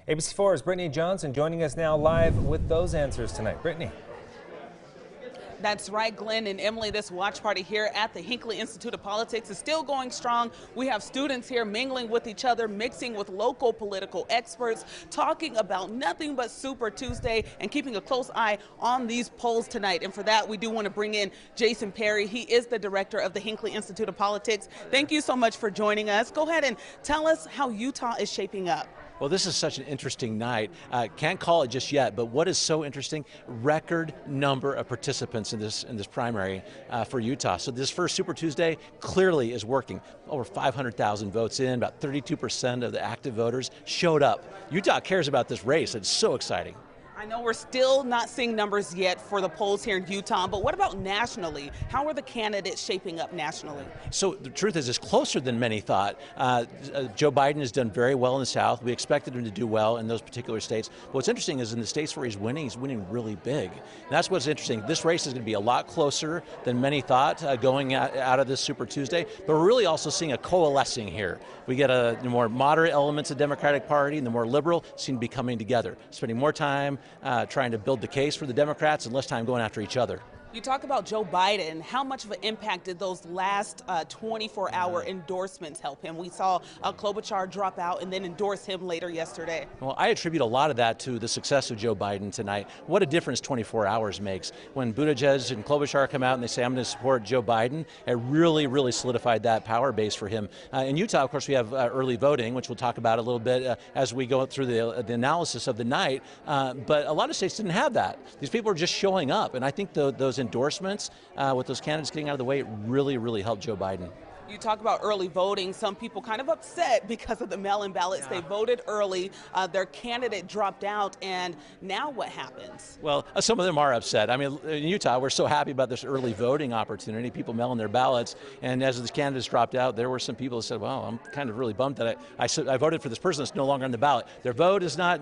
ABC4's Brittany Johnson joining us now live with those answers tonight. Brittany. That's right, Glenn and Emily. This watch party here at the Hinckley Institute of Politics is still going strong. We have students here mingling with each other, mixing with local political experts, talking about nothing but Super Tuesday and keeping a close eye on these polls tonight. And for that, we do want to bring in Jason Perry. He is the director of the Hinckley Institute of Politics. Thank you so much for joining us. Go ahead and tell us how Utah is shaping up. Well, this is such an interesting night. Can't call it just yet, but what is so interesting, record number of participants in this primary for Utah. So this first Super Tuesday clearly is working. Over 500,000 votes in, about 32% of the active voters showed up. Utah cares about this race. It's so exciting. I know we're still not seeing numbers yet for the polls here in Utah, but what about nationally? How are the candidates shaping up nationally? So the truth is, it's closer than many thought. Joe Biden has done very well in the South. We expected him to do well in those particular states. But what's interesting is in the states where he's winning really big. And that's what's interesting. This race is going to be a lot closer than many thought going out of this Super Tuesday. But we're really also seeing a coalescing here. We get the more moderate elements of the Democratic Party and the more liberal seem to be coming together, spending more time trying to build the case for the Democrats and less time going after each other. You talk about Joe Biden. How much of an impact did those last 24-hour endorsements help him? We saw Klobuchar drop out and then endorse him later yesterday. Well, I attribute a lot of that to the success of Joe Biden tonight. What a difference 24 hours makes. When Buttigieg and Klobuchar come out and they say, I'm going to support Joe Biden, it really solidified that power base for him. In Utah, of course, we have early voting, which we'll talk about a little bit as we go through the analysis of the night. But a lot of states didn't have that. These people are just showing up. And I think those endorsements with those candidates getting out of the way really helped Joe Biden. You talk about early voting. Some people kind of upset because of the mail-in ballots. Yeah. They voted early. Their candidate dropped out, and now what happens? Well, some of them are upset. I mean, in Utah, we're so happy about this early voting opportunity, people mailing their ballots, and as the candidates dropped out, there were some people who said, well, I'm kind of really bummed that I voted for this person that's no longer on the ballot. Their vote is not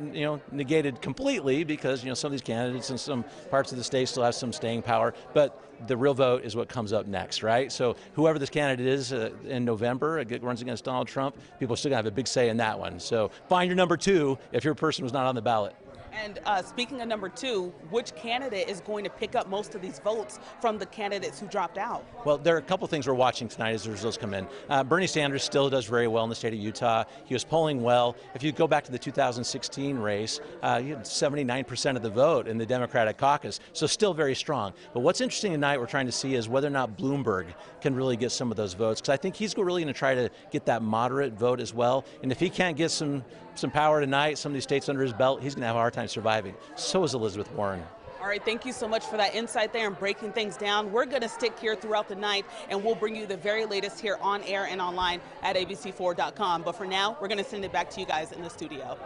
negated completely because some of these candidates in some parts of the state still have some staying power, but the real vote is what comes up next, right? So whoever this candidate is in November runs against Donald Trump, people are still going to have a big say in that one. So find your number two if your person was not on the ballot. And speaking of number two, which candidate is going to pick up most of these votes from the candidates who dropped out? Well, there are a couple things we're watching tonight as the results come in. Bernie Sanders still does very well in the state of Utah. He was polling well. If you go back to the 2016 race, he had 79% of the vote in the Democratic caucus, so still very strong. But what's interesting tonight we're trying to see is whether or not Bloomberg can really get some of those votes, because I think he's really going to try to get that moderate vote as well. And if he can't get some power tonight, some of these states under his belt, he's going to have a hard time surviving. So is Elizabeth Warren. All right, thank you so much for that insight there and breaking things down. We're going to stick here throughout the night, and we'll bring you the very latest here on air and online at abc4.com. But for now, we're going to send it back to you guys in the studio.